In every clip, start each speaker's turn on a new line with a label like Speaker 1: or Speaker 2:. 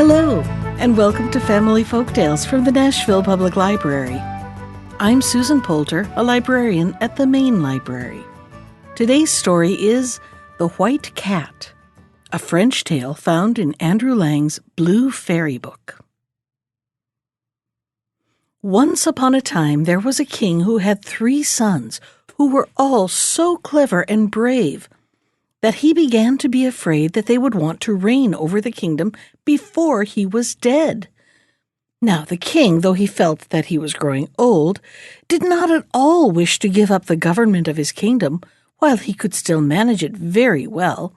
Speaker 1: Hello, and welcome to Family Folktales from the Nashville Public Library. I'm Susan Poulter, a librarian at the Main Library. Today's story is The White Cat, a French tale found in Andrew Lang's Blue Fairy Book. Once upon a time, there was a king who had 3 sons who were all so clever and brave that he began to be afraid that they would want to reign over the kingdom before he was dead. Now the king, though he felt that he was growing old, did not at all wish to give up the government of his kingdom while he could still manage it very well.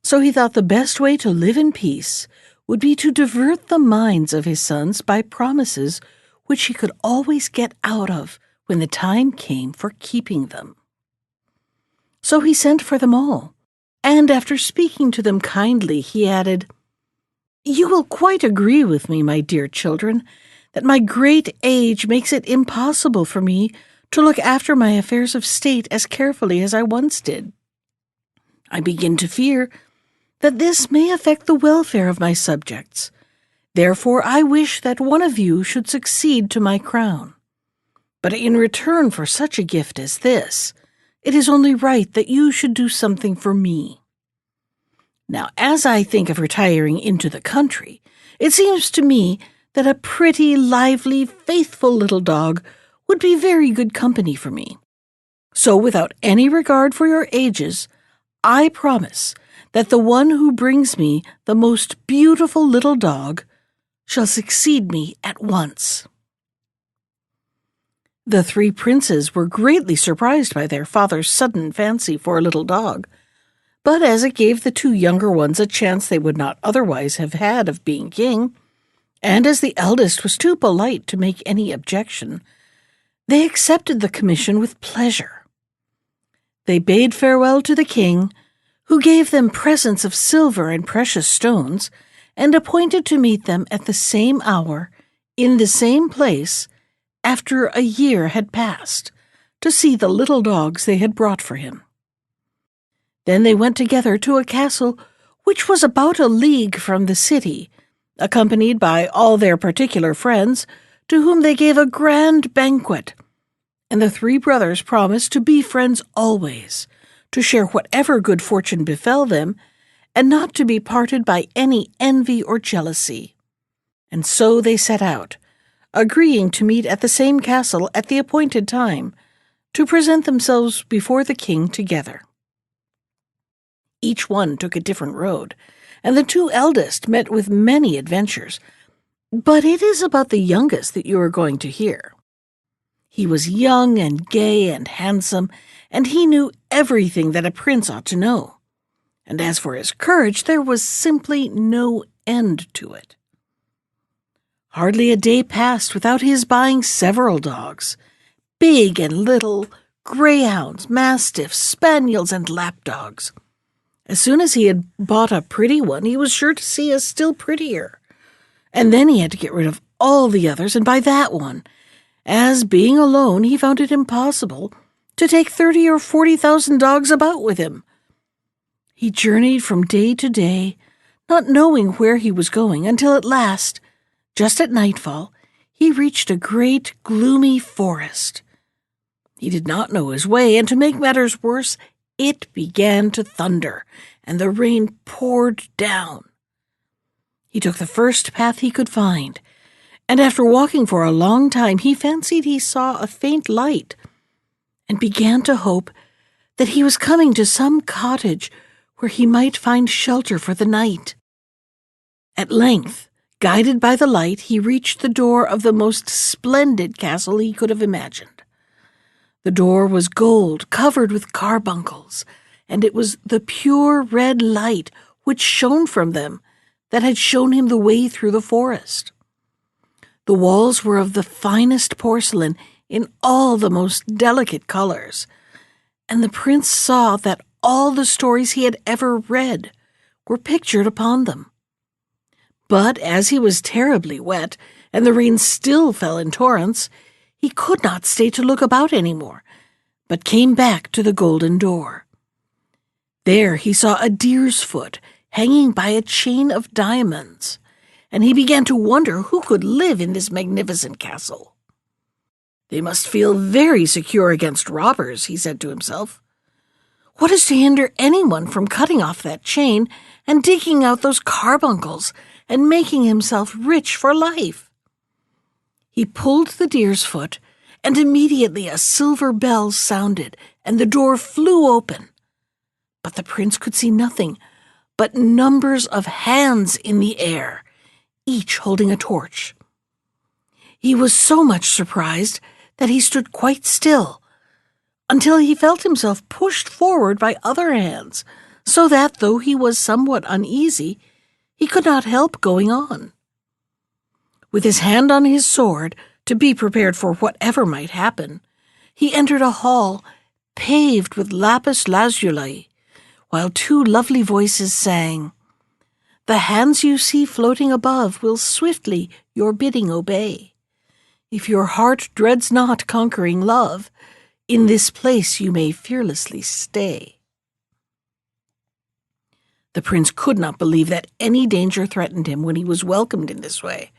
Speaker 1: So he thought the best way to live in peace would be to divert the minds of his sons by promises which he could always get out of when the time came for keeping them. So he sent for them all, and after speaking to them kindly, he added, "You will quite agree with me, my dear children, that my great age makes it impossible for me to look after my affairs of state as carefully as I once did. I begin to fear that this may affect the welfare of my subjects. Therefore, I wish that one of you should succeed to my crown. But in return for such a gift as this, it is only right that you should do something for me. Now, as I think of retiring into the country, it seems to me that a pretty, lively, faithful little dog would be very good company for me. So, without any regard for your ages, I promise that the one who brings me the most beautiful little dog shall succeed me at once." The 3 princes were greatly surprised by their father's sudden fancy for a little dog, but as it gave the 2 younger ones a chance they would not otherwise have had of being king, and as the eldest was too polite to make any objection, they accepted the commission with pleasure. They bade farewell to the king, who gave them presents of silver and precious stones, and appointed to meet them at the same hour, in the same place, after a year had passed, to see the little dogs they had brought for him. Then they went together to a castle which was about a league from the city, accompanied by all their particular friends, to whom they gave a grand banquet, and the 3 brothers promised to be friends always, to share whatever good fortune befell them, and not to be parted by any envy or jealousy. And so they set out, agreeing to meet at the same castle at the appointed time, to present themselves before the king together. Each one took a different road, and the 2 eldest met with many adventures, but it is about the youngest that you are going to hear. He was young and gay and handsome, and he knew everything that a prince ought to know. And as for his courage, there was simply no end to it. Hardly a day passed without his buying several dogs, big and little, greyhounds, mastiffs, spaniels, and lapdogs. As soon as he had bought a pretty one, he was sure to see a still prettier, and then he had to get rid of all the others and buy that one, as, being alone, he found it impossible to take 30,000 or 40,000 dogs about with him. He journeyed from day to day, not knowing where he was going, until at last, just at nightfall, he reached a great, gloomy forest. He did not know his way, and to make matters worse, it began to thunder, and the rain poured down. He took the first path he could find, and after walking for a long time, he fancied he saw a faint light, and began to hope that he was coming to some cottage where he might find shelter for the night. At length, guided by the light, he reached the door of the most splendid castle he could have imagined. The door was gold, covered with carbuncles, and it was the pure red light which shone from them that had shown him the way through the forest. The walls were of the finest porcelain in all the most delicate colors, and the prince saw that all the stories he had ever read were pictured upon them. But as he was terribly wet, and the rain still fell in torrents, he could not stay to look about any more, but came back to the golden door. There he saw a deer's foot hanging by a chain of diamonds, and he began to wonder who could live in this magnificent castle. "They must feel very secure against robbers," he said to himself. "What is to hinder anyone from cutting off that chain and digging out those carbuncles and making himself rich for life?" He pulled the deer's foot, and immediately a silver bell sounded, and the door flew open. But the prince could see nothing but numbers of hands in the air, each holding a torch. He was so much surprised that he stood quite still, until he felt himself pushed forward by other hands, so that, though he was somewhat uneasy, he could not help going on. With his hand on his sword, to be prepared for whatever might happen, he entered a hall paved with lapis lazuli, while two lovely voices sang, "The hands you see floating above will swiftly your bidding obey. If your heart dreads not conquering love, in this place you may fearlessly stay." The prince could not believe that any danger threatened him when he was welcomed in this way.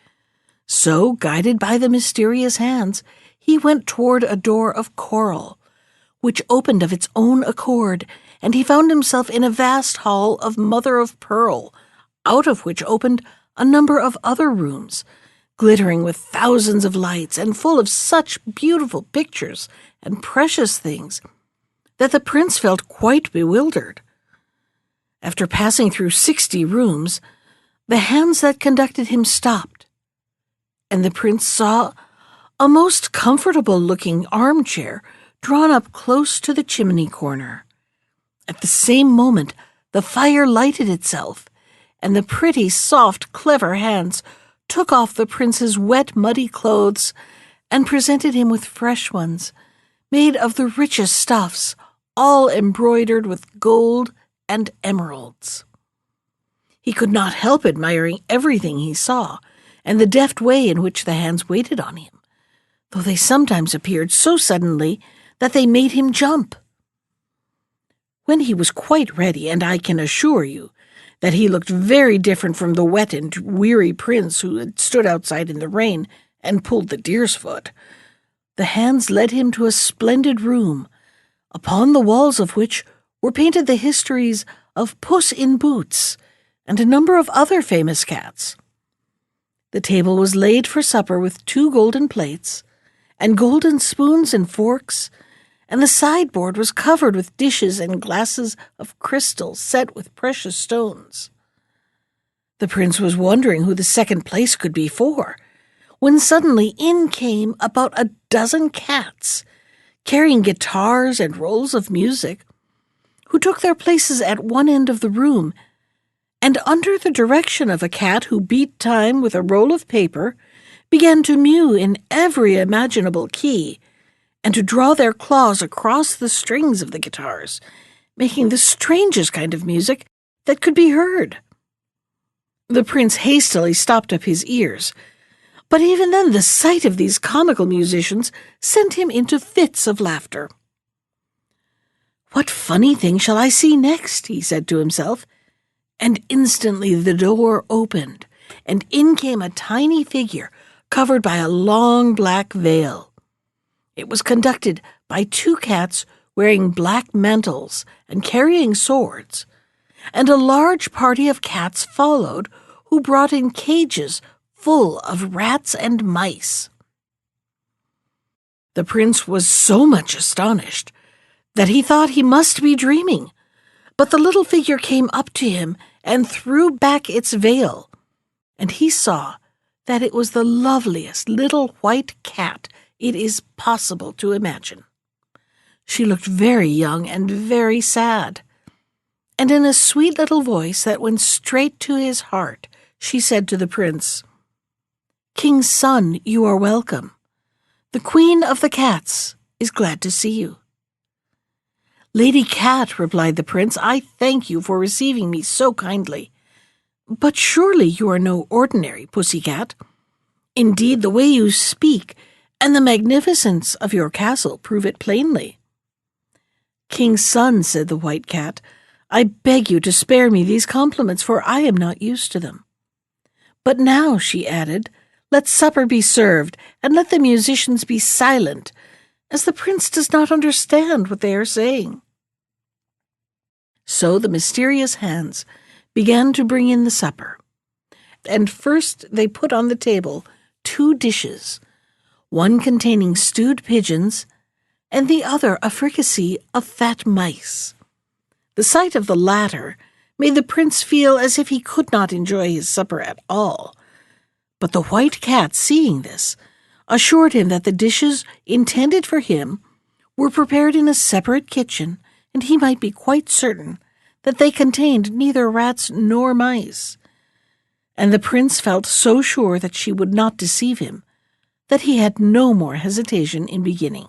Speaker 1: So, guided by the mysterious hands, he went toward a door of coral, which opened of its own accord, and he found himself in a vast hall of mother-of-pearl, out of which opened a number of other rooms, glittering with thousands of lights and full of such beautiful pictures and precious things that the prince felt quite bewildered. After passing through 60 rooms, the hands that conducted him stopped, and the prince saw a most comfortable-looking armchair drawn up close to the chimney corner. At the same moment, the fire lighted itself, and the pretty, soft, clever hands took off the prince's wet, muddy clothes and presented him with fresh ones, made of the richest stuffs, all embroidered with gold and emeralds. He could not help admiring everything he saw, and the deft way in which the hands waited on him, though they sometimes appeared so suddenly that they made him jump. When he was quite ready, and I can assure you that he looked very different from the wet and weary prince who had stood outside in the rain and pulled the deer's foot, the hands led him to a splendid room, upon the walls of which were painted the histories of Puss in Boots and a number of other famous cats. The table was laid for supper with 2 golden plates, and golden spoons and forks, and the sideboard was covered with dishes and glasses of crystal set with precious stones. The prince was wondering who the second place could be for, when suddenly in came about a dozen cats, carrying guitars and rolls of music, who took their places at one end of the room, and under the direction of a cat who beat time with a roll of paper, began to mew in every imaginable key, and to draw their claws across the strings of the guitars, making the strangest kind of music that could be heard. The prince hastily stopped up his ears, but even then the sight of these comical musicians sent him into fits of laughter. "What funny thing shall I see next?" he said to himself, and instantly the door opened, and in came a tiny figure covered by a long black veil. It was conducted by 2 cats wearing black mantles and carrying swords, and a large party of cats followed who brought in cages full of rats and mice. The prince was so much astonished that he thought he must be dreaming, but the little figure came up to him and threw back its veil, and he saw that it was the loveliest little white cat it is possible to imagine. She looked very young and very sad, and in a sweet little voice that went straight to his heart, she said to the prince, "King's son, you are welcome. The Queen of the Cats is glad to see you." "Lady Cat," replied the prince, "I thank you for receiving me so kindly. But surely you are no ordinary pussy-cat. Indeed, the way you speak and the magnificence of your castle prove it plainly." "King's son," said the white cat, "I beg you to spare me these compliments, for I am not used to them. But now, she added, let supper be served, and let the musicians be silent, as the prince does not understand what they are saying." So the mysterious hands began to bring in the supper, and first they put on the table 2 dishes, one containing stewed pigeons, and the other a fricassee of fat mice. The sight of the latter made the prince feel as if he could not enjoy his supper at all. But the white cat, seeing this, assured him that the dishes intended for him were prepared in a separate kitchen, and he might be quite certain that they contained neither rats nor mice. And the prince felt so sure that she would not deceive him that he had no more hesitation in beginning.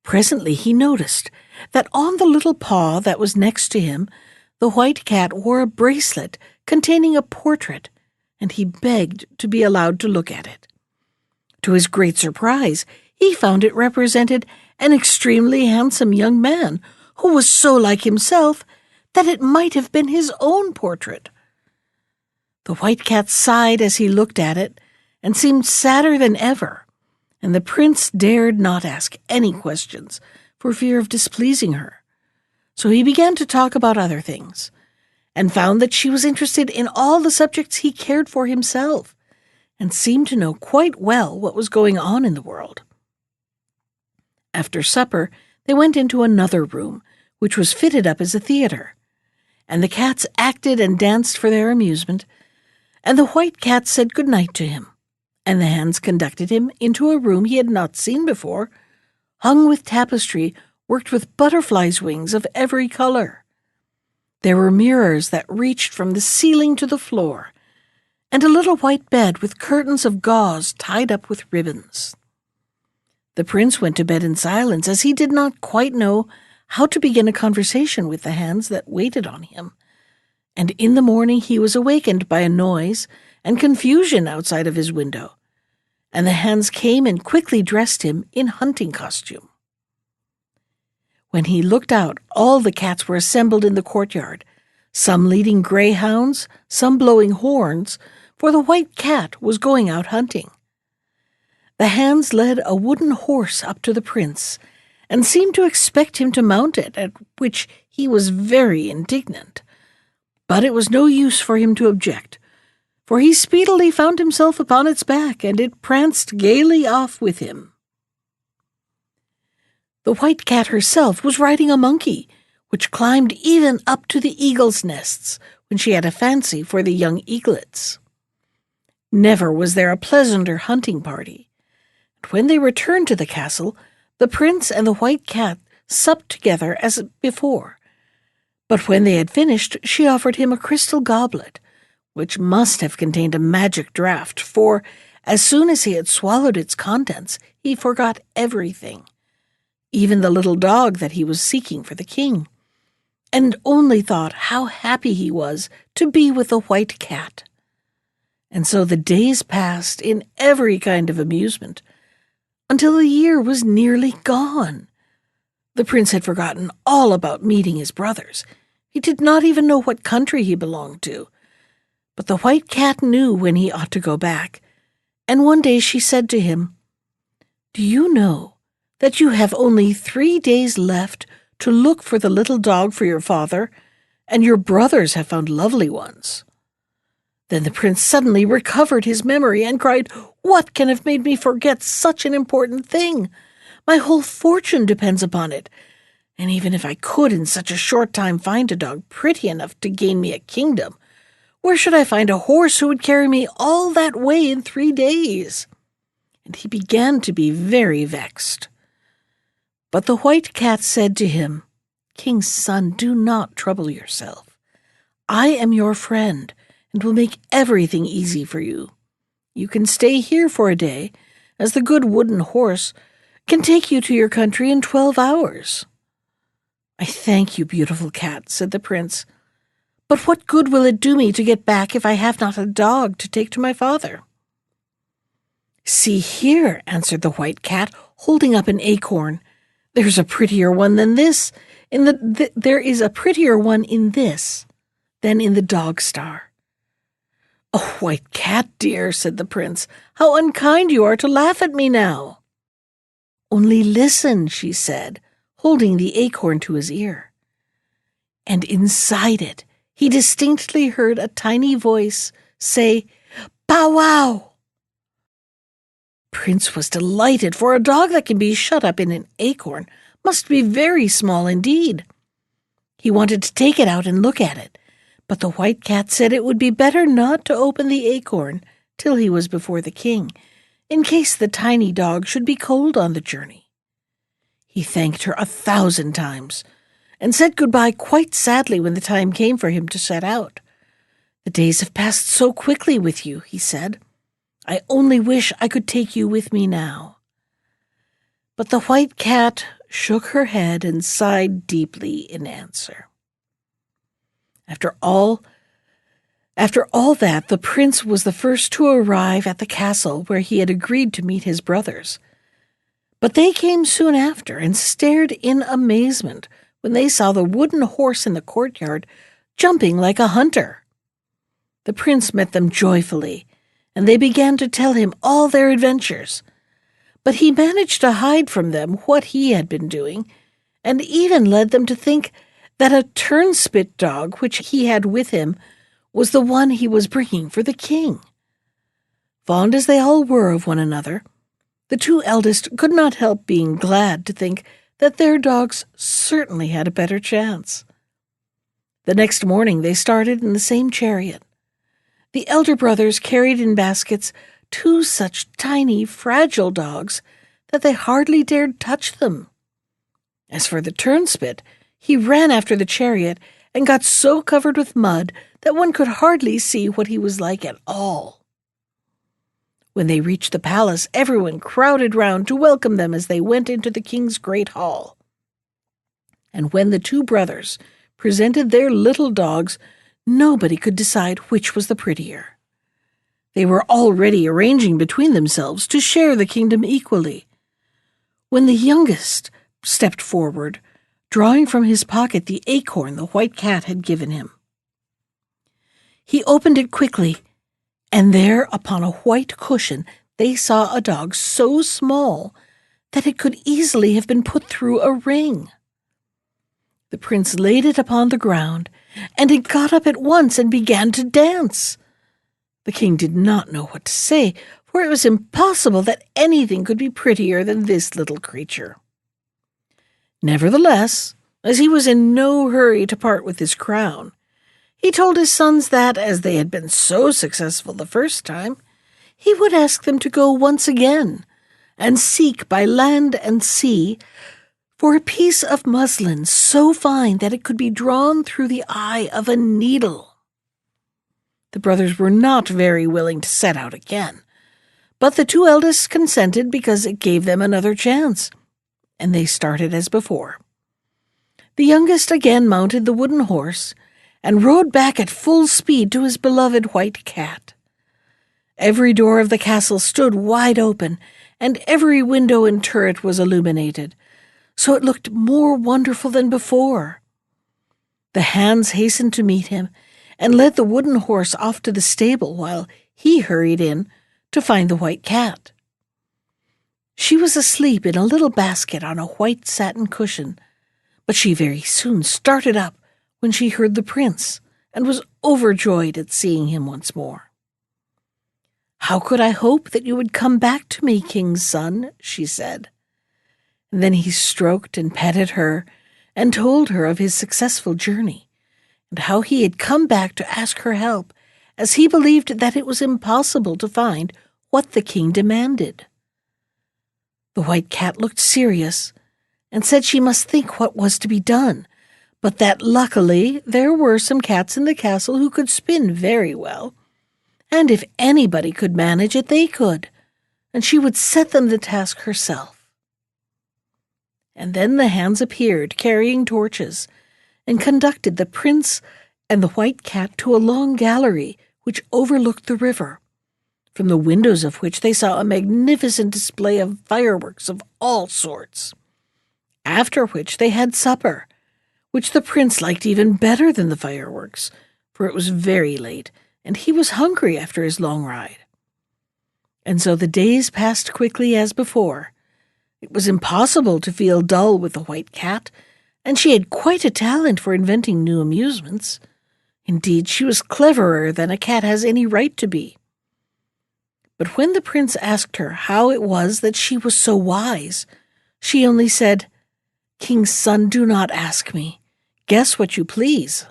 Speaker 1: Presently he noticed that on the little paw that was next to him, the white cat wore a bracelet containing a portrait, and he begged to be allowed to look at it. To his great surprise, he found it represented an extremely handsome young man who was so like himself that it might have been his own portrait. The white cat sighed as he looked at it and seemed sadder than ever, and the prince dared not ask any questions for fear of displeasing her. So he began to talk about other things, and found that she was interested in all the subjects he cared for himself, and seemed to know quite well what was going on in the world. After supper, they went into another room, which was fitted up as a theater, and the cats acted and danced for their amusement, and the white cat said good night to him, and the hands conducted him into a room he had not seen before, hung with tapestry worked with butterflies' wings of every color. There were mirrors that reached from the ceiling to the floor, and a little white bed with curtains of gauze tied up with ribbons. The prince went to bed in silence, as he did not quite know how to begin a conversation with the hands that waited on him, and in the morning he was awakened by a noise and confusion outside of his window, and the hands came and quickly dressed him in hunting costume. When he looked out, all the cats were assembled in the courtyard, some leading greyhounds, some blowing horns, for the white cat was going out hunting. The hands led a wooden horse up to the prince, and seemed to expect him to mount it, at which he was very indignant. But it was no use for him to object, for he speedily found himself upon its back, and it pranced gaily off with him. The white cat herself was riding a monkey, which climbed even up to the eagles' nests, when she had a fancy for the young eaglets. Never was there a pleasanter hunting party. And when they returned to the castle, the prince and the white cat supped together as before. But when they had finished, she offered him a crystal goblet, which must have contained a magic draught, for as soon as he had swallowed its contents, he forgot everything, even the little dog that he was seeking for the king, and only thought how happy he was to be with the white cat. And so the days passed in every kind of amusement, until the year was nearly gone. The prince had forgotten all about meeting his brothers. He did not even know what country he belonged to. But the white cat knew when he ought to go back, and one day she said to him, "Do you know that you have only 3 days left to look for the little dog for your father, and your brothers have found lovely ones?" Then the prince suddenly recovered his memory and cried, "What can have made me forget such an important thing? My whole fortune depends upon it, and even if I could in such a short time find a dog pretty enough to gain me a kingdom, where should I find a horse who would carry me all that way in 3 days?" And he began to be very vexed. But the white cat said to him, "King's son, do not trouble yourself. I am your friend, and will make everything easy for you. You can stay here for a day, as the good wooden horse can take you to your country in 12 hours. "I thank you, beautiful cat," said the prince, "but what good will it do me to get back if I have not a dog to take to my father?" "See here," answered the white cat, holding up an acorn. "There's a prettier one than this. There is a prettier one in this than in the dog star." "Oh, White Cat, dear," said the prince, "how unkind you are to laugh at me now." "Only listen," she said, holding the acorn to his ear. And inside it, he distinctly heard a tiny voice say, "Bow wow!" Prince was delighted, for a dog that can be shut up in an acorn must be very small indeed. He wanted to take it out and look at it, but the White Cat said it would be better not to open the acorn till he was before the king, in case the tiny dog should be cold on the journey. He thanked her 1,000 times, and said goodbye quite sadly when the time came for him to set out. "The days have passed so quickly with you," he said. "I only wish I could take you with me now." But the White Cat shook her head and sighed deeply in answer. After all that, the prince was the first to arrive at the castle where he had agreed to meet his brothers. But they came soon after and stared in amazement when they saw the wooden horse in the courtyard jumping like a hunter. The prince met them joyfully, and they began to tell him all their adventures. But he managed to hide from them what he had been doing, and even led them to think that a turnspit dog which he had with him was the one he was bringing for the king. Fond as they all were of one another, the two eldest could not help being glad to think that their dogs certainly had a better chance. The next morning they started in the same chariot. The elder brothers carried in baskets 2 such tiny, fragile dogs that they hardly dared touch them. As for the turnspit, he ran after the chariot and got so covered with mud that one could hardly see what he was like at all. When they reached the palace, everyone crowded round to welcome them as they went into the king's great hall. And when the 2 brothers presented their little dogs, nobody could decide which was the prettier. They were already arranging between themselves to share the kingdom equally, when the youngest stepped forward, drawing from his pocket the acorn the White Cat had given him. He opened it quickly, and there upon a white cushion they saw a dog so small that it could easily have been put through a ring. The prince laid it upon the ground, and it got up at once and began to dance. The king did not know what to say, for it was impossible that anything could be prettier than this little creature. Nevertheless, as he was in no hurry to part with his crown, he told his sons that, as they had been so successful the first time, he would ask them to go once again and seek by land and sea for a piece of muslin so fine that it could be drawn through the eye of a needle. The brothers were not very willing to set out again, but the 2 eldest consented because it gave them another chance, and they started as before. The youngest again mounted the wooden horse and rode back at full speed to his beloved White Cat. Every door of the castle stood wide open, and every window and turret was illuminated, so it looked more wonderful than before. The hands hastened to meet him and led the wooden horse off to the stable while he hurried in to find the White Cat. She was asleep in a little basket on a white satin cushion, but she very soon started up when she heard the prince and was overjoyed at seeing him once more. "How could I hope that you would come back to me, king's son?" she said. And then he stroked and petted her and told her of his successful journey and how he had come back to ask her help, as he believed that it was impossible to find what the king demanded. The White Cat looked serious and said she must think what was to be done, but that luckily there were some cats in the castle who could spin very well, and if anybody could manage it, they could, and she would set them the task herself. And then the hands appeared, carrying torches, and conducted the prince and the White Cat to a long gallery which overlooked the river, from the windows of which they saw a magnificent display of fireworks of all sorts. After which they had supper, which the prince liked even better than the fireworks, for it was very late, and he was hungry after his long ride. And so the days passed quickly as before. It was impossible to feel dull with the white cat, and she had quite a talent for inventing new amusements. Indeed, she was cleverer than a cat has any right to be. But when the prince asked her how it was that she was so wise, she only said, "King's son, do not ask me. Guess what you please.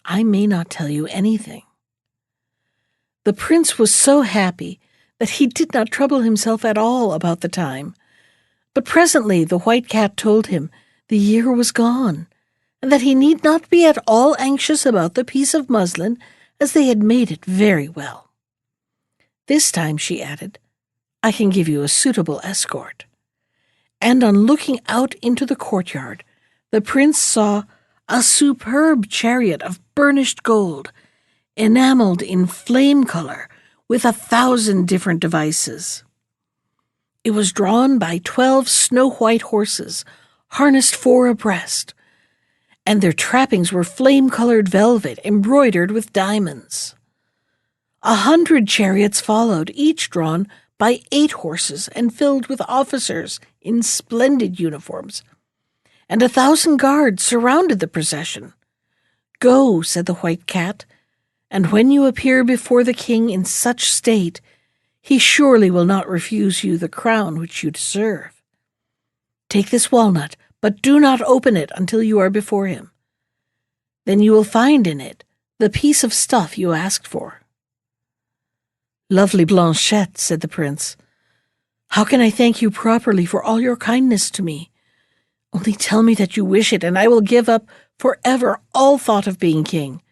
Speaker 1: I may not tell you anything." The prince was so happy that he did not trouble himself at all about the time. But presently the white cat told him the year was gone, and that he need not be at all anxious about the piece of muslin, as they had made it very well. "This time," she added, "I can give you a suitable escort." And on looking out into the courtyard, the prince saw a superb chariot of burnished gold, enameled in flame color, with 1,000 different devices. It was drawn by 12 snow-white horses, harnessed 4 abreast, and their trappings were flame-colored velvet embroidered with diamonds. 100 chariots followed, each drawn by 8 horses and filled with officers in splendid uniforms, and 1,000 guards surrounded the procession. "Go," said the white cat, "and when you appear before the king in such state, he surely will not refuse you the crown which you deserve. Take this walnut, but do not open it until you are before him. Then you will find in it the piece of stuff you asked for." "Lovely Blanchette," said the prince, "how can I thank you properly for all your kindness to me? Only tell me that you wish it, and I will give up forever all thought of being king,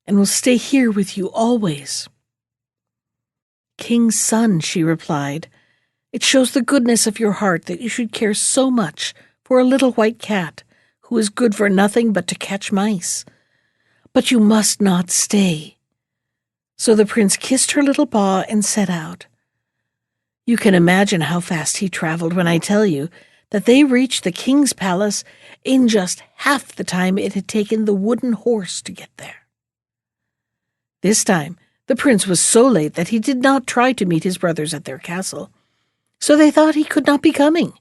Speaker 1: and will stay here with you always." "King's son," she replied, "it shows the goodness of your heart that you should care so much for a little white cat who is good for nothing but to catch mice. But you must not stay." So the prince kissed her little paw and set out. You can imagine how fast he traveled when I tell you that they reached the king's palace in just half the time it had taken the wooden horse to get there. This time, the prince was so late that he did not try to meet his brothers at their castle, so they thought he could not be coming,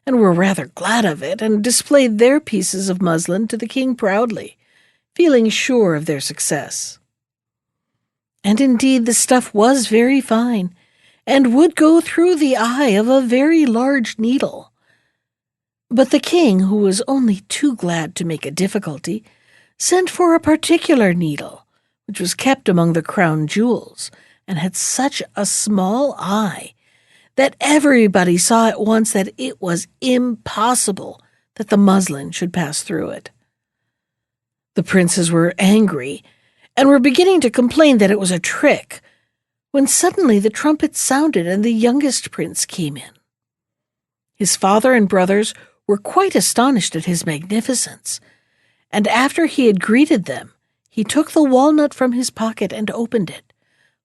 Speaker 1: and were rather glad of it, and displayed their pieces of muslin to the king proudly, feeling sure of their success. And indeed the stuff was very fine, and would go through the eye of a very large needle. But the king, who was only too glad to make a difficulty, sent for a particular needle, which was kept among the crown jewels, and had such a small eye that everybody saw at once that it was impossible that the muslin should pass through it. The princes were angry, and were beginning to complain that it was a trick, when suddenly the trumpet sounded and the youngest prince came in. His father and brothers were quite astonished at his magnificence, and after he had greeted them, he took the walnut from his pocket and opened it,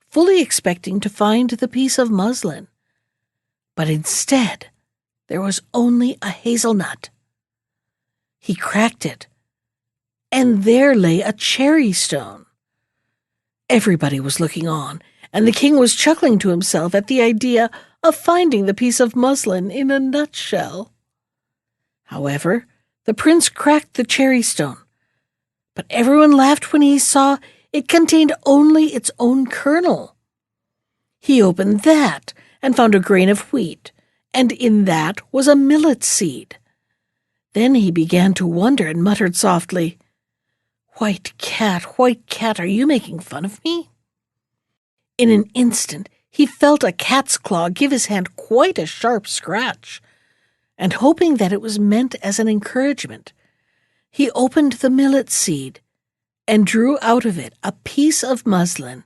Speaker 1: fully expecting to find the piece of muslin. But instead, there was only a hazelnut. He cracked it, and there lay a cherry stone. Everybody was looking on, and the king was chuckling to himself at the idea of finding the piece of muslin in a nutshell. However, the prince cracked the cherry stone, but everyone laughed when he saw it contained only its own kernel. He opened that and found a grain of wheat, and in that was a millet seed. Then he began to wonder and muttered softly, white cat, are you making fun of me?" In an instant he felt a cat's claw give his hand quite a sharp scratch, and hoping that it was meant as an encouragement, he opened the millet seed and drew out of it a piece of muslin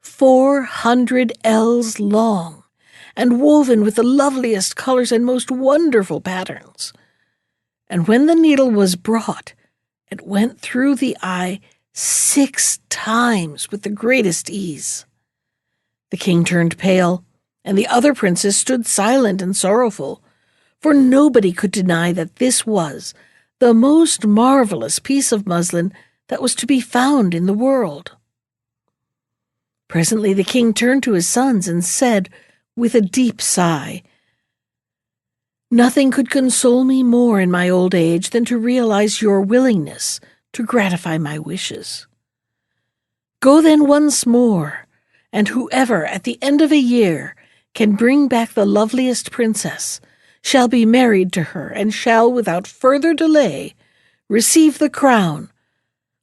Speaker 1: 400 ells long, and woven with the loveliest colors and most wonderful patterns. And when the needle was brought, it went through the eye 6 times with the greatest ease. The king turned pale, and the other princes stood silent and sorrowful, for nobody could deny that this was the most marvelous piece of muslin that was to be found in the world. Presently the king turned to his sons and said, with a deep sigh, "Nothing could console me more in my old age than to realize your willingness to gratify my wishes. Go then once more, and whoever at the end of a year can bring back the loveliest princess shall be married to her and shall, without further delay, receive the crown,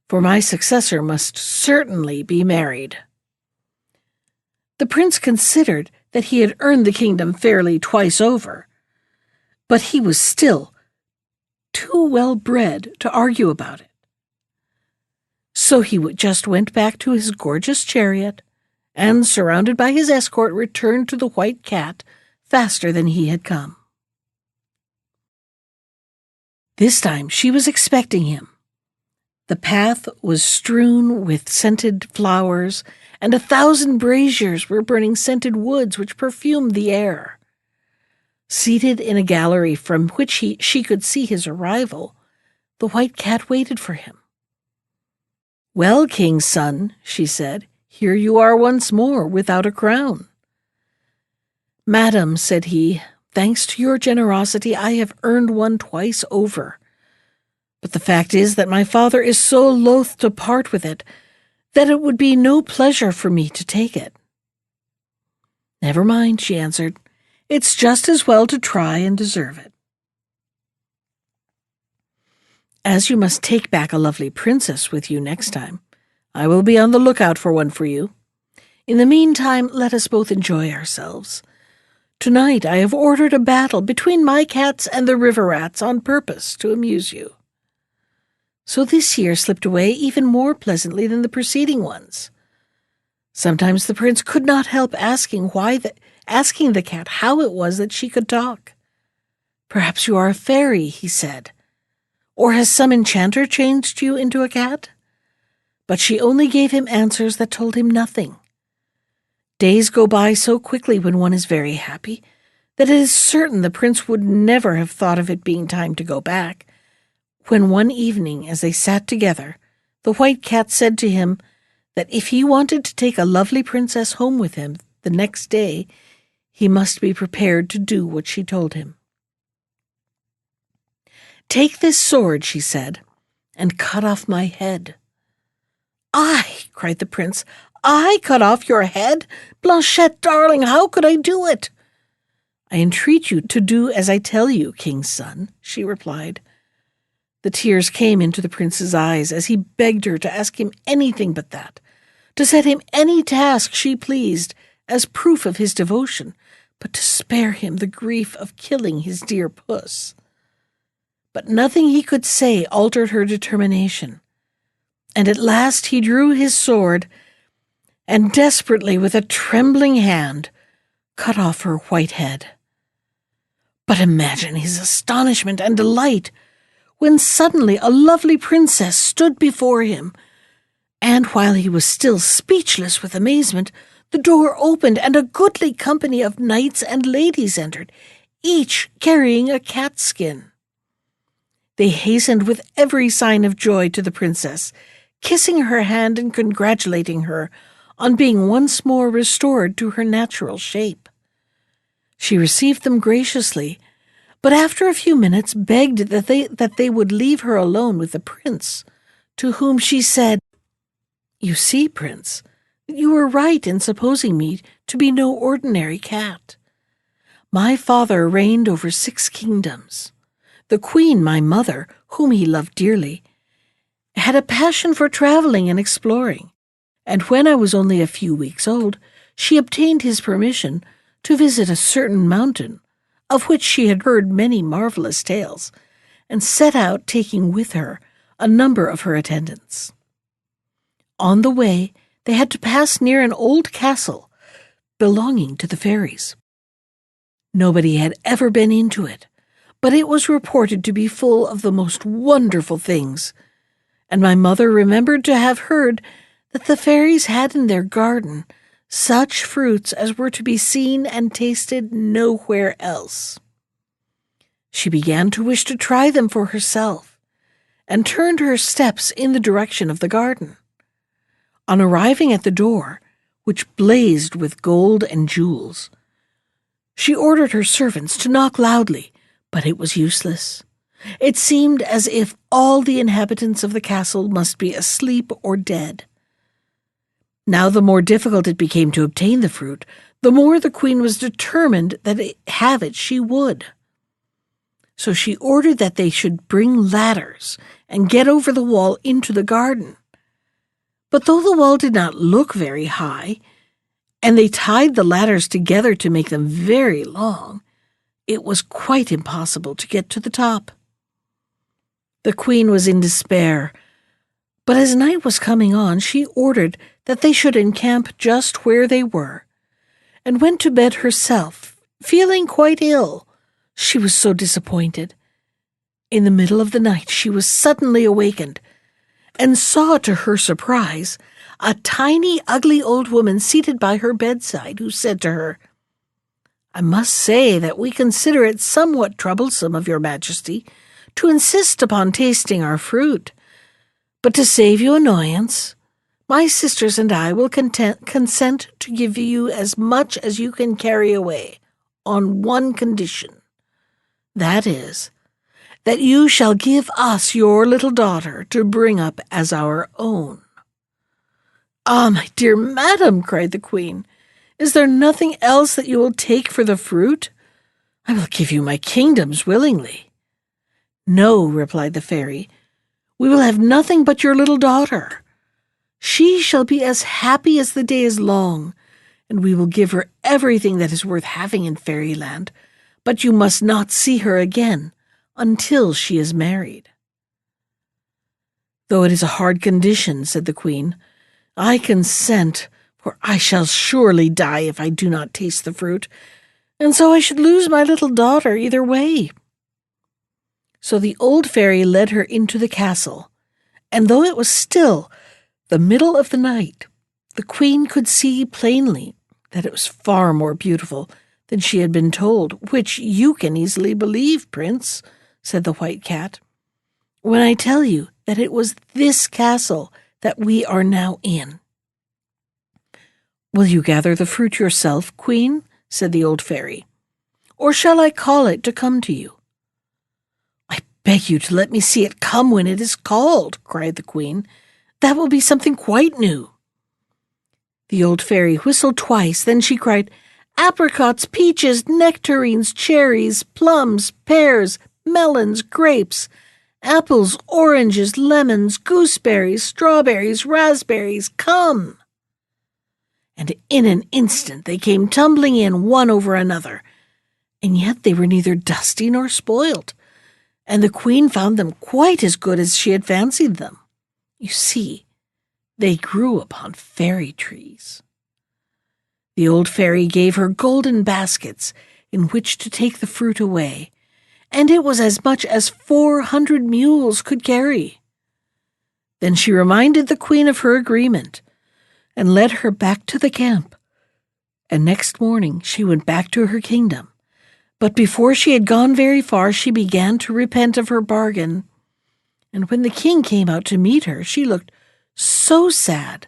Speaker 1: for my successor must certainly be married." The prince considered that he had earned the kingdom fairly twice over, but he was still too well bred to argue about it. So he just went back to his gorgeous chariot, and, surrounded by his escort, returned to the White Cat faster than he had come. This time she was expecting him. The path was strewn with scented flowers, and 1,000 braziers were burning scented woods which perfumed the air. Seated in a gallery from which she could see his arrival, the White Cat waited for him. "Well, king's son," she said, "here you are once more, without a crown." "Madam," said he, "thanks to your generosity, I have earned one twice over. But the fact is that my father is so loath to part with it that it would be no pleasure for me to take it." "Never mind," she answered. "It's just as well to try and deserve it. As you must take back a lovely princess with you next time, I will be on the lookout for one for you. In the meantime, let us both enjoy ourselves. Tonight I have ordered a battle between my cats and the river rats on purpose to amuse you." So this year slipped away even more pleasantly than the preceding ones. Sometimes the prince could not help asking the cat how it was that she could talk. "Perhaps you are a fairy," he said. "Or has some enchanter changed you into a cat?" But she only gave him answers that told him nothing. Days go by so quickly when one is very happy that it is certain the prince would never have thought of it being time to go back, when one evening, as they sat together, the White Cat said to him that if he wanted to take a lovely princess home with him the next day, he must be prepared to do what she told him. "Take this sword," she said, "and cut off my head." "I," cried the prince, "I cut off your head? Blanchette, darling, how could I do it?" "I entreat you to do as I tell you, king's son," she replied. The tears came into the prince's eyes as he begged her to ask him anything but that, to set him any task she pleased as proof of his devotion, but to spare him the grief of killing his dear puss. But nothing he could say altered her determination, and at last he drew his sword and desperately, with a trembling hand, cut off her white head. But imagine his astonishment and delight when suddenly a lovely princess stood before him, and while he was still speechless with amazement, the door opened and a goodly company of knights and ladies entered, each carrying a cat's skin. They hastened with every sign of joy to the princess, kissing her hand and congratulating her on being once more restored to her natural shape. She received them graciously, but after a few minutes begged that they would leave her alone with the prince, to whom she said, "You see, Prince, you were right in supposing me to be no ordinary cat. My father reigned over 6 kingdoms. The queen, my mother, whom he loved dearly, had a passion for traveling and exploring, and when I was only a few weeks old, she obtained his permission to visit a certain mountain, of which she had heard many marvelous tales, and set out taking with her a number of her attendants. On the way, they had to pass near an old castle belonging to the fairies. Nobody had ever been into it, but it was reported to be full of the most wonderful things, and my mother remembered to have heard that the fairies had in their garden such fruits as were to be seen and tasted nowhere else. She began to wish to try them for herself, and turned her steps in the direction of the garden. On arriving at the door, which blazed with gold and jewels. She ordered her servants to knock loudly, but it was useless. It seemed as if all the inhabitants of the castle must be asleep or dead. Now the more difficult it became to obtain the fruit, the more the queen was determined that have it she would. So she ordered that they should bring ladders and get over the wall into the garden. But though the wall did not look very high, and they tied the ladders together to make them very long, it was quite impossible to get to the top. The queen was in despair, but as night was coming on, she ordered that they should encamp just where they were, and went to bed herself, feeling quite ill. She was so disappointed. In the middle of the night she was suddenly awakened, and saw, to her surprise, a tiny, ugly old woman seated by her bedside, who said to her, "I must say that we consider it somewhat troublesome of your Majesty to insist upon tasting our fruit, but to save you annoyance, my sisters and I will consent to give you as much as you can carry away, on one condition. That is, that you shall give us your little daughter to bring up as our own." "Ah, my dear madam," cried the queen, "is there nothing else that you will take for the fruit? I will give you my kingdoms willingly." "No," replied the fairy, "we will have nothing but your little daughter. She shall be as happy as the day is long, and we will give her everything that is worth having in fairyland, but you must not see her again until she is married." "Though it is a hard condition," said the queen, "I consent, for I shall surely die if I do not taste the fruit, and so I should lose my little daughter either way." So the old fairy led her into the castle, and though it was still the middle of the night, the queen could see plainly that it was far more beautiful than she had been told, "which you can easily believe, Prince," said the white cat, "when I tell you that it was this castle that we are now in." "Will you gather the fruit yourself, Queen?" said the old fairy, "or shall I call it to come to you?" "I beg you to let me see it come when it is called," cried the queen. "That will be something quite new." The old fairy whistled twice, then she cried, "Apricots, peaches, nectarines, cherries, plums, pears, melons, grapes, apples, oranges, lemons, gooseberries, strawberries, raspberries, come!" And in an instant they came tumbling in one over another, and yet they were neither dusty nor spoiled, and the queen found them quite as good as she had fancied them. You see, they grew upon fairy trees. The old fairy gave her golden baskets in which to take the fruit away, and it was as much as 400 mules could carry. Then she reminded the queen of her agreement, and led her back to the camp, and next morning she went back to her kingdom. But before she had gone very far, she began to repent of her bargain, and when the king came out to meet her, she looked so sad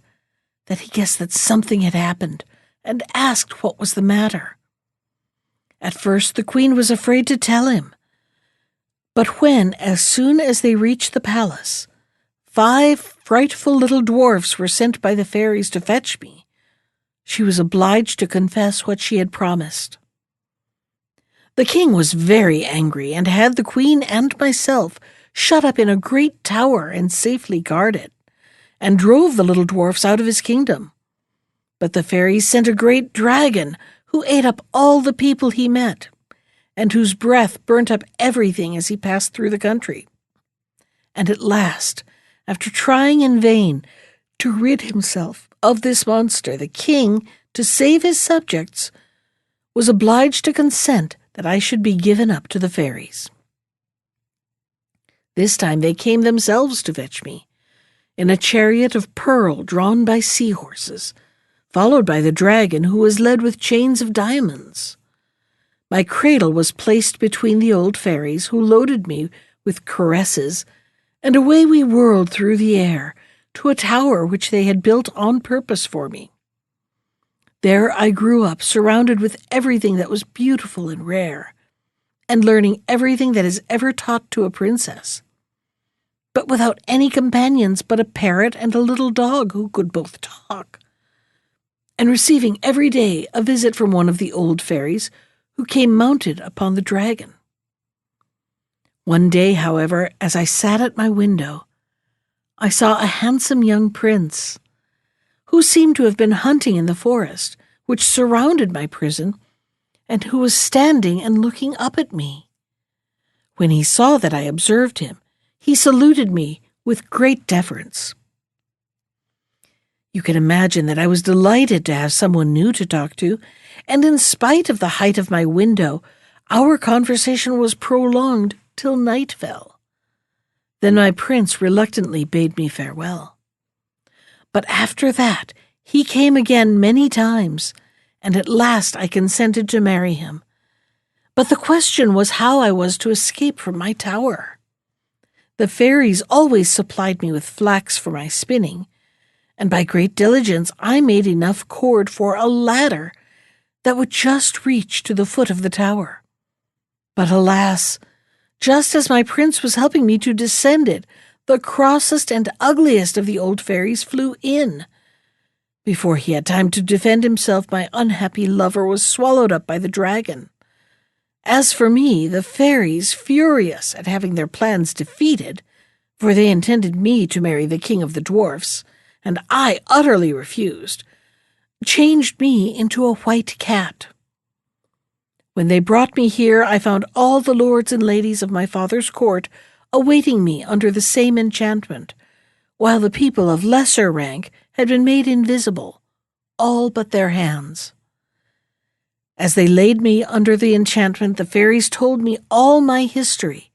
Speaker 1: that he guessed that something had happened, and asked what was the matter. At first the queen was afraid to tell him, but when, as soon as they reached the palace, 5 frightful little dwarfs were sent by the fairies to fetch me, she was obliged to confess what she had promised. The king was very angry, and had the queen and myself shut up in a great tower and safely guarded, and drove the little dwarfs out of his kingdom. But the fairies sent a great dragon, who ate up all the people he met, and whose breath burnt up everything as he passed through the country. And at last, after trying in vain to rid himself of this monster, the king, to save his subjects, was obliged to consent that I should be given up to the fairies. This time they came themselves to fetch me, in a chariot of pearl drawn by seahorses, followed by the dragon, who was led with chains of diamonds. My cradle was placed between the old fairies, who loaded me with caresses, and away we whirled through the air to a tower which they had built on purpose for me. There I grew up, surrounded with everything that was beautiful and rare, and learning everything that is ever taught to a princess, but without any companions but a parrot and a little dog who could both talk, and receiving every day a visit from one of the old fairies who came mounted upon the dragon. One day, however, as I sat at my window, I saw a handsome young prince who seemed to have been hunting in the forest which surrounded my prison, and who was standing and looking up at me. When he saw that I observed him, he saluted me with great deference. You can imagine that I was delighted to have someone new to talk to, and in spite of the height of my window, our conversation was prolonged till night fell. Then my prince reluctantly bade me farewell. But after that, he came again many times, and at last I consented to marry him. But the question was how I was to escape from my tower. The fairies always supplied me with flax for my spinning, and by great diligence I made enough cord for a ladder that would just reach to the foot of the tower. But alas, just as my prince was helping me to descend it, the crossest and ugliest of the old fairies flew in. Before he had time to defend himself, my unhappy lover was swallowed up by the dragon. As for me, the fairies, furious at having their plans defeated, for they intended me to marry the king of the dwarfs, and I utterly refused, changed me into a white cat. When they brought me here, I found all the lords and ladies of my father's court awaiting me under the same enchantment, while the people of lesser rank had been made invisible, all but their hands. As they laid me under the enchantment, the fairies told me all my history,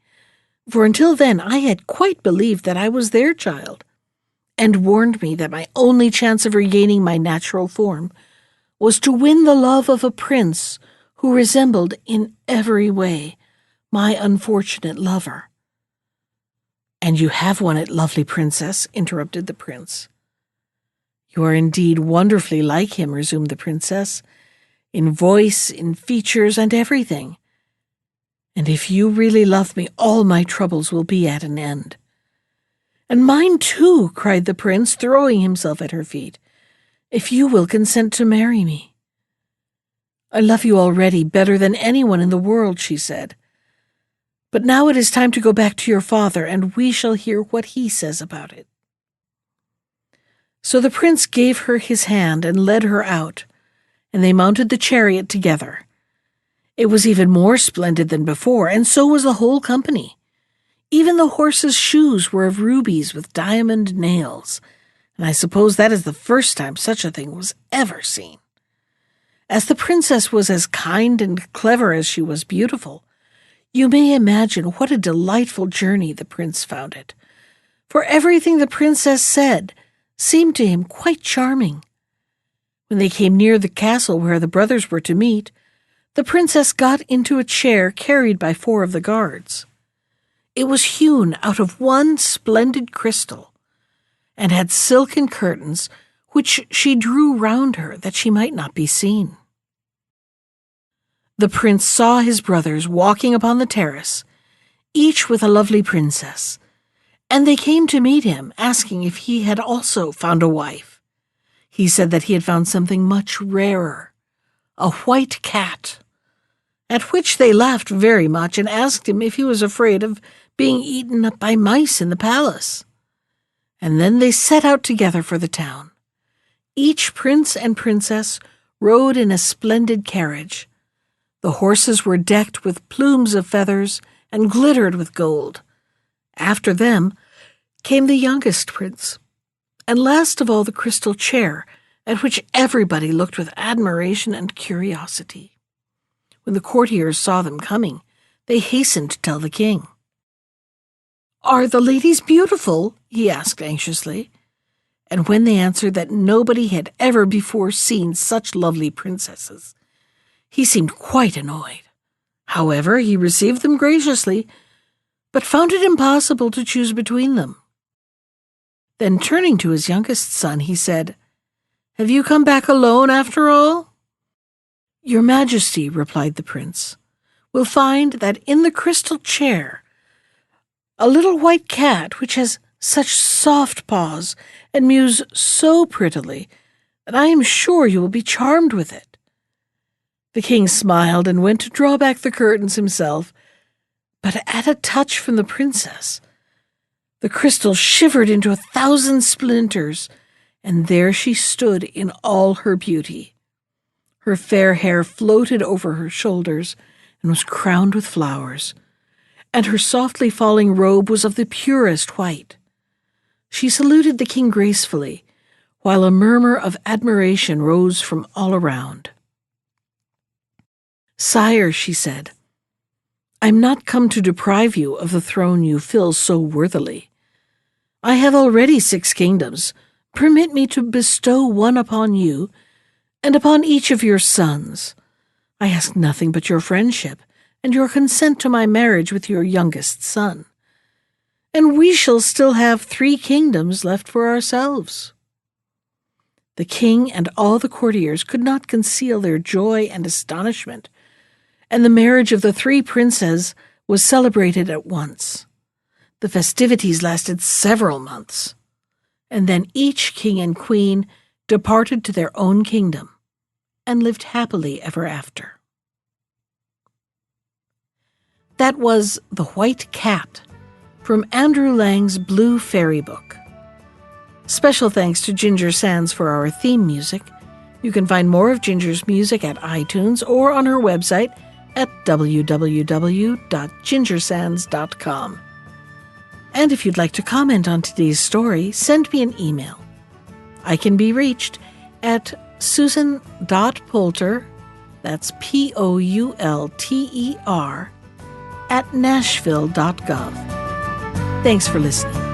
Speaker 1: for until then I had quite believed that I was their child, and warned me that my only chance of regaining my natural form was to win the love of a prince who resembled in every way my unfortunate lover. "And you have won it, lovely princess," interrupted the prince. "You are indeed wonderfully like him," resumed the princess, "in voice, in features, and everything. And if you really love me, all my troubles will be at an end." "And mine too," cried the prince, throwing himself at her feet, "if you will consent to marry me." "I love you already better than anyone in the world," she said. "But now it is time to go back to your father, and we shall hear what he says about it." So the prince gave her his hand and led her out, and they mounted the chariot together. It was even more splendid than before, and so was the whole company. Even the horses' shoes were of rubies with diamond nails, and I suppose that is the first time such a thing was ever seen. As the princess was as kind and clever as she was beautiful, you may imagine what a delightful journey the prince found it, for everything the princess said seemed to him quite charming. When they came near the castle where the brothers were to meet, the princess got into a chair carried by 4 of the guards. It was hewn out of one splendid crystal, and had silken curtains which she drew round her that she might not be seen. The prince saw his brothers walking upon the terrace, each with a lovely princess, and they came to meet him, asking if he had also found a wife. He said that he had found something much rarer, a white cat, at which they laughed very much and asked him if he was afraid of being eaten up by mice in the palace. And then they set out together for the town. Each prince and princess rode in a splendid carriage. The horses were decked with plumes of feathers and glittered with gold. After them came the youngest prince, and last of all the crystal chair, at which everybody looked with admiration and curiosity. When the courtiers saw them coming, they hastened to tell the king. "Are the ladies beautiful?" he asked anxiously. And when they answered that nobody had ever before seen such lovely princesses, he seemed quite annoyed. However, he received them graciously, but found it impossible to choose between them. Then turning to his youngest son, he said, Have you come back alone after all?" "Your Majesty," replied the prince, "will find that in the crystal chair a little white cat which has such soft paws and mews so prettily that I am sure you will be charmed with it." The king smiled and went to draw back the curtains himself, but at a touch from the princess, the crystal shivered into 1,000 splinters, and there she stood in all her beauty. Her fair hair floated over her shoulders and was crowned with flowers, and her softly falling robe was of the purest white. She saluted the king gracefully, while a murmur of admiration rose from all around. "Sire," she said, "I am not come to deprive you of the throne you fill so worthily. I have already 6 kingdoms. Permit me to bestow one upon you and upon each of your sons. I ask nothing but your friendship and your consent to my marriage with your youngest son, and we shall still have 3 kingdoms left for ourselves." The king and all the courtiers could not conceal their joy and astonishment, and the marriage of the 3 princes was celebrated at once. The festivities lasted several months, and then each king and queen departed to their own kingdom and lived happily ever after. That was The White Cat from Andrew Lang's Blue Fairy Book. Special thanks to Ginger Sands for our theme music. You can find more of Ginger's music at iTunes or on her website at www.gingersands.com. And if you'd like to comment on today's story, send me an email. I can be reached at susan.poulter, that's Poulter, @nashville.gov. Thanks for listening.